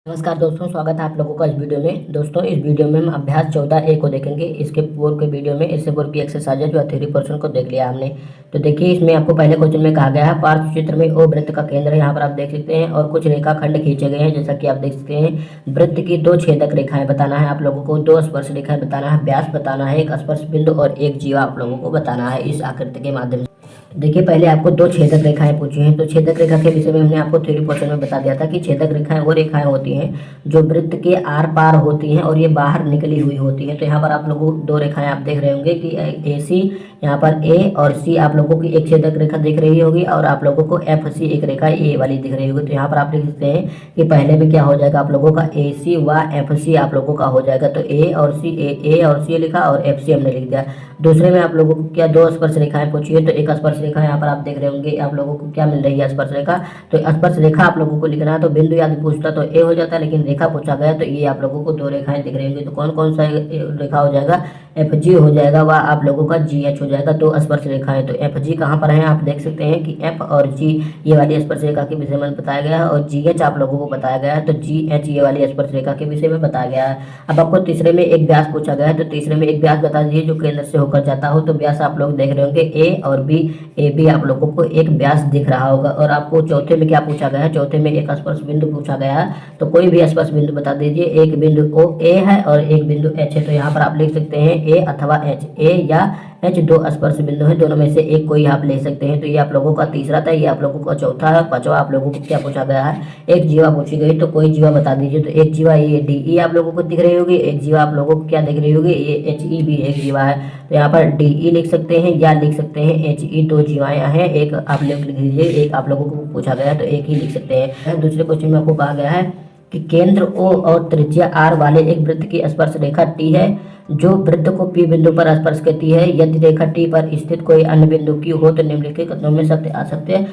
नमस्कार दोस्तों, स्वागत है आप लोगों का इस वीडियो में। दोस्तों, इस वीडियो में हम अभ्यास 14 ए को देखेंगे। इसके पूर्व के वीडियो में इससे पूर्व की एक्सरसाइज जो थ्योरी पोर्शन को देख लिया हमने। तो देखिए, इसमें आपको पहले क्वेश्चन में कहा गया है पार्श्व चित्र में ओ वृत्त का केंद्र है। यहाँ पर आप देख सकते हैं और कुछ रेखाखंड खींचे गए हैं। जैसा कि आप देख सकते हैं, वृत्त की 2 छेदक रेखाएं बताना है आप लोगों को, 2 स्पर्श रेखाएं बताना है, व्यास बताना है, एक स्पर्श बिंदु और एक जीवा आप लोगों को बताना है इस आकृति के माध्यम से। देखिए, पहले आपको 2 छेदक रेखाएं पूछी हैं। तो छेदक रेखा के विषय में हमने आपको थ्योरी पोर्शन में बता दिया था कि छेदक रेखाएं वो रेखाएं होती हैं जो वृत्त के आर पार होती हैं और ये बाहर निकली हुई होती हैं। तो यहाँ पर आप लोगों को 2 रेखाएं आप देख रहे होंगे कि ए सी, यहाँ पर ए और सी आप लोगों की एक छेदक रेखा दिख रही होगी और आप लोगों को एफ सी एक रेखा ए वाली दिख रही होगी। तो यहाँ पर आप लिख सकते हैं कि पहले में क्या हो जाएगा आप लोगों का ए सी व एफ सी आप लोगों का हो जाएगा। तो ए और सी लिखा और एफ सी हमने लिख दिया। दूसरे में आप लोगों को क्या 2 स्पर्श रेखाएं पूछी है। तो एक स्पर्श रेखा यहाँ पर आप देख रहे होंगे, आप लोगों को क्या मिल रही है स्पर्श रेखा। तो स्पर्श रेखा आप लोगों को लिखना है। तो बिंदु यदि पूछता तो ए हो जाता, लेकिन रेखा पूछा गया तो ये आप लोगों को 2 रेखाएं दिख रही होंगी। तो कौन कौन सा रेखा हो जाएगा, एफ जी हो जाएगा व आप लोगों का जी एच हो जाएगा। 2 स्पर्श रेखाएं। तो एफ जी कहाँ पर है, आप देख सकते हैं कि एफ और जी ये वाली स्पर्श रेखा के विषय में बताया गया है और जी एच आप लोगों को बताया गया है। तो जी एच ये वाली स्पर्श रेखा के विषय में बताया गया है। अब आपको तीसरे में एक व्यास पूछा गया है। तो तीसरे में एक व्यास बता दीजिए जो केंद्र से होकर जाता हो। तो व्यास आप लोग देख रहे होंगे ए और बी, ए बी आप लोगों को एक व्यास दिख रहा होगा। और आपको चौथे में क्या पूछा गया है, चौथे में एक स्पर्श बिंदु पूछा गया है। तो कोई भी स्पर्श बिंदु बता दीजिए। एक बिंदु ओ ए है और एक बिंदु एच है। तो यहाँ पर आप लिख सकते हैं ए अथवा एच, ए या एच 2 स्पर्श बिंदु है, दोनों में से एक कोई आप ले सकते हैं। तो ये आप लोगों का तीसरा था, ये आप लोगों का चौथा है। पांचवा आप लोगों को क्या पूछा गया है, एक जीवा पूछी गई। तो कोई जीवा बता दीजिए। तो एक जीवा ये डी ई आप लोगों को दिख रही होगी, एक जीवा आप लोगों को क्या दिख रही होगी, ये एच ई भी एक जीवा है। तो यहाँ पर डी ई लिख सकते हैं या लिख सकते हैं एच ई, 2 जीवाएं हैं। एक आप लोग लिख लीजिए, एक आप लोगों को पूछा गया तो एक ही लिख सकते हैं। दूसरे क्वेश्चन में आपको कहा गया है कि केंद्र O और त्रिज्या R वाले एक वृत्त की स्पर्श रेखा T है जो वृत्त को P बिंदु पर स्पर्श करती है। यदि रेखा T पर स्थित कोई अन्य बिंदु की हो तो निम्नलिखित कथनों में सत्य असत्य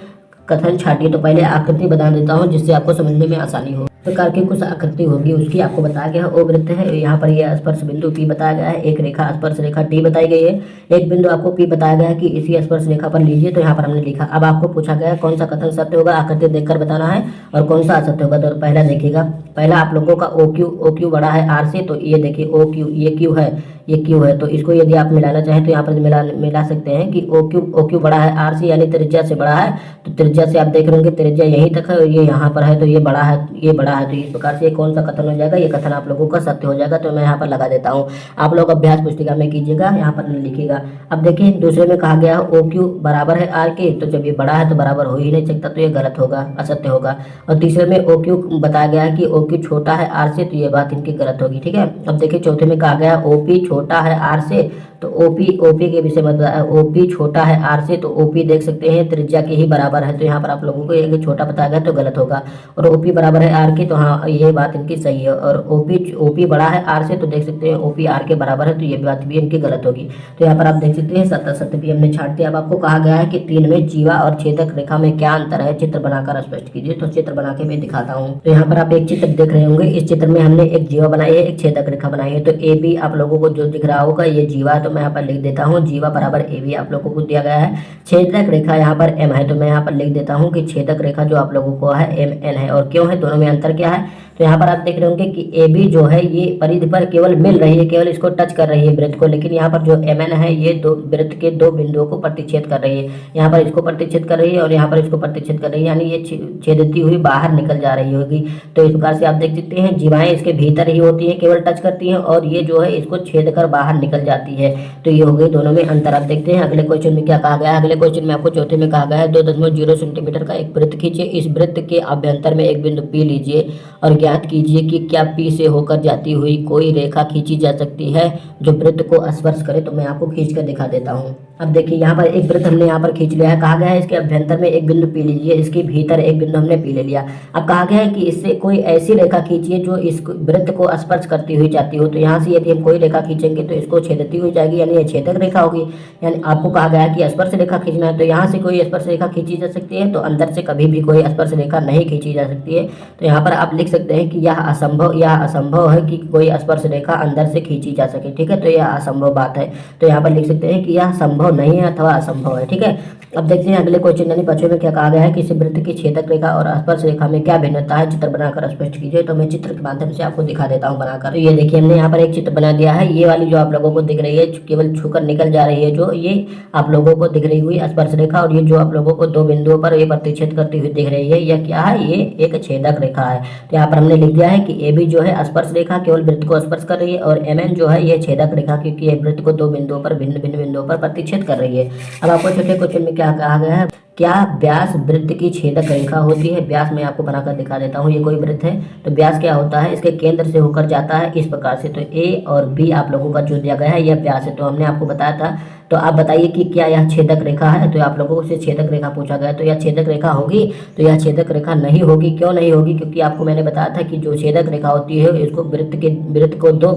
कथन छाटिए। तो पहले आकृति बता देता हूँ जिससे आपको समझने में आसानी हो। प्रकार की कुछ आकृति होगी उसकी आपको बताया गया है। ओ वृत्त है, यहाँ पर यह स्पर्श बिंदु P बताया गया है, एक रेखा स्पर्श रेखा T बताई गई है, एक बिंदु आपको P बताया गया है कि इसी स्पर्श रेखा पर लीजिए। तो यहाँ पर हमने लिखा। अब आपको पूछा गया है कौन सा कथन सत्य होगा, आकृति देखकर बताना है और कौन सा असत्य होगा। तो पहला देखिएगा, पहला आप लोगों का ओ क्यू बड़ा है आर से। तो ये देखिए ओ क्यू, ये क्यू है, ये क्यू है। तो इसको यदि आप मिलाना चाहें तो यहाँ पर मिला सकते हैं कि ओ क्यू बड़ा है आर से, यानी त्रिज्या से बड़ा है। तो त्रिज्या से आप देख रहे होंगे त्रिज्या यहीं तक है और ये यहाँ पर है, तो ये बड़ा है, ये बड़ा है। तो इस प्रकार से कौन सा कथन हो जाएगा, ये कथन आप लोगों का सत्य हो जाएगा। तो मैं यहाँ पर लगा देता हूँ, आप लोग अभ्यास पुस्तिका में कीजिएगा, यहाँ पर लिखिएगा। अब देखिए, दूसरे में कहा गया है ओ क्यू बराबर है आर के। तो जब ये बड़ा है तो बराबर हो ही नहीं सकता, तो ये गलत होगा, असत्य होगा। और तीसरे में ओ क्यू बताया गया है कि ओ क्यू छोटा है आर से। तो ये बात इनकी गलत होगी, ठीक है। अब देखिए, चौथे में कहा गया है ओ पी छोटा है आर से। तो ओपी के विषय में बताया, ओपी छोटा है आर से। तो ओपी देख सकते हैं त्रिज्या के ही बराबर है। तो यहाँ पर आप लोगों को एक छोटा बताया गया तो गलत होगा। और ओपी बराबर है आर के, तो हाँ ये बात इनकी सही है। और ओपी बड़ा है आर से, तो देख सकते हैं ओपी आर के बराबर है, तो ये बात भी इनकी गलत होगी। तो यहाँ पर आप देख सकते हैं सत्य सत्य भी हमने छाट दिया। अब आपको कहा गया है कि 3 में जीवा और छेदक रेखा में क्या अंतर है, चित्र बनाकर स्पष्ट कीजिए। तो चित्र बना के मैं दिखाता हूँ। तो यहाँ पर आप एक चित्र देख रहे होंगे, इस चित्र में हमने एक जीवा बनाई है, एक छेदक रेखा बनाई है। तो ए बी आप लोगों को जो दिख रहा होगा ये जीवा है। तो मैं यहाँ पर लिख देता हूँ जीवा बराबर ए बी आप लोगों को दिया गया है। छेदक रेखा यहाँ पर एम है, तो मैं यहाँ पर लिख देता हूँ कि छेदक रेखा जो आप लोगों को है एम एन है। और क्यों है, दोनों में अंतर क्या है। तो यहाँ पर आप देख रहे होंगे कि ए बी जो है ये परिधि पर केवल मिल रही है, केवल इसको टच कर रही है वृत्त को। लेकिन यहाँ पर जो एम एन है ये वृत्त के 2 बिंदुओं को प्रतिच्छेद कर रही है। यहाँ पर इसको प्रतिच्छेद कर रही है और यहाँ पर इसको प्रतिच्छेद कर रही है, यानी ये छेदती हुई बाहर निकल जा रही होगी। तो इस प्रकार से आप देख सकते हैं जीवाएं इसके भीतर ही होती है, केवल टच करती हैं, और ये जो है इसको छेद कर बाहर निकल जाती है। तो ये हो गई, दोनों में अंतर आप देखते हैं। अगले क्वेश्चन में क्या कहा गया है, अगले क्वेश्चन में आपको चौथे में कहा गया है 2.0 सेंटीमीटर का एक वृत्त खींचिए। इस वृत्त के अभ्यंतर में एक बिंदु P लीजिए और ज्ञात कीजिए कि क्या P से होकर जाती हुई कोई रेखा खींची जा सकती है जो वृत्त को स्पर्श करे। तो मैं आपको खींच कर दिखा देता हूँ। अब देखिए, यहाँ पर एक वृत्त हमने यहाँ पर खींच लिया है। कहा गया है इसके अभ्यंतर में एक बिंदु P लीजिए, इसके भीतर एक बिंदु हमने P ले लिया। अब कहा गया है कि इससे कोई ऐसी रेखा खींचिए जो इस वृत्त को स्पर्श करती हुई जाती हो। तो यहाँ से यदि हम कोई रेखा खींचेंगे तो इसको छेदती हुई जाएगी, यानी ये छेदक रेखा होगी। यानी आपको कहा गया है कि स्पर्श रेखा खींचना है, तो यहाँ से कोई स्पर्श रेखा खींची जा सकती है, तो अंदर से कभी भी कोई स्पर्श रेखा नहीं खींची जा सकती है। तो यहाँ पर आप लिख सकते हैं कि यह असंभव है कि कोई स्पर्श रेखा अंदर से खींची जा सके, ठीक है। तो यह असंभव बात है। तो यहाँ पर लिख सकते हैं कि यह संभव संभव नहीं है अथवा असंभव है। ठीक है, अब देखते हैं अगले क्वेश्चन यानी 5वें में क्या कहा गया है कि इस वृत्त की छेदक रेखा और स्पर्श रेखा में क्या भिन्नता है, चित्र बनाकर स्पष्ट कीजिए। तो मैं चित्र के माध्यम से आपको दिखा देता हूँ बनाकर। तो ये देखिए हमने यहाँ पर एक चित्र बना दिया है। ये वाली जो आप लोगों को दिख रही है केवल छूकर निकल जा रही है, जो ये आप लोगों को दिख रही हुई स्पर्श रेखा, और ये जो आप लोगों को दो बिंदुओं पर ये प्रतिच्छेद करती हुई दिख रही है, यह क्या है, ये एक छेदक रेखा है। तो यहाँ पर हमने लिख दिया है कि ए बी जो है स्पर्श रेखा केवल वृत्त को स्पर्श कर रही है, और एम एन जो है ये छेदक रेखा, क्योंकि ये वृत्त को दो बिंदुओं पर भिन्न भिन्न बिंदुओं पर प्रतिच्छेद कर रही है। अब आपको छोटे क्वेश्चन में क्या कहा गया है, क्या व्यास वृत्त की छेदक रेखा होती है। व्यास मैं आपको बनाकर दिखा देता हूँ। ये कोई वृत्त है तो व्यास क्या होता है, इसके केंद्र से होकर जाता है इस प्रकार से। तो ए और बी आप लोगों का जो दिया गया है यह व्यास है। तो हमने आपको बताया था, तो आप बताइए कि क्या यह छेदक रेखा है। तो आप लोगों से छेदक रेखा पूछा गया, तो यह छेदक रेखा होगी। तो यह छेदक रेखा नहीं होगी। क्यों नहीं होगी, क्योंकि आपको मैंने बताया था कि जो छेदक रेखा होती है इसको वृत्त को दो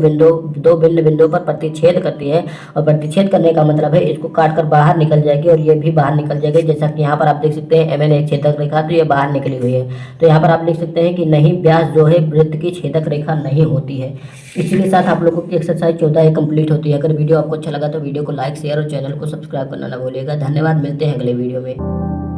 भिन्न बिंदुओं पर प्रतिच्छेद करती है, और प्रतिच्छेद करने का मतलब है इसको काटकर बाहर निकल जाएगी, और ये भी बाहर निकल जाएगी। जैसा कि यहाँ पर आप देख सकते हैं एमएन एक छेदक रेखा, तो ये बाहर निकली हुई है। तो यहाँ पर आप लिख सकते हैं कि नहीं, व्यास जो है वृत्त की छेदक रेखा नहीं होती है। इसी के साथ आप लोगों की एक्सरसाइज 14 कंप्लीट होती है। अगर वीडियो आपको अच्छा लगा तो वीडियो को लाइक शेयर और चैनल को सब्सक्राइब करना ना भूलिएगा। धन्यवाद, मिलते हैं अगले वीडियो में।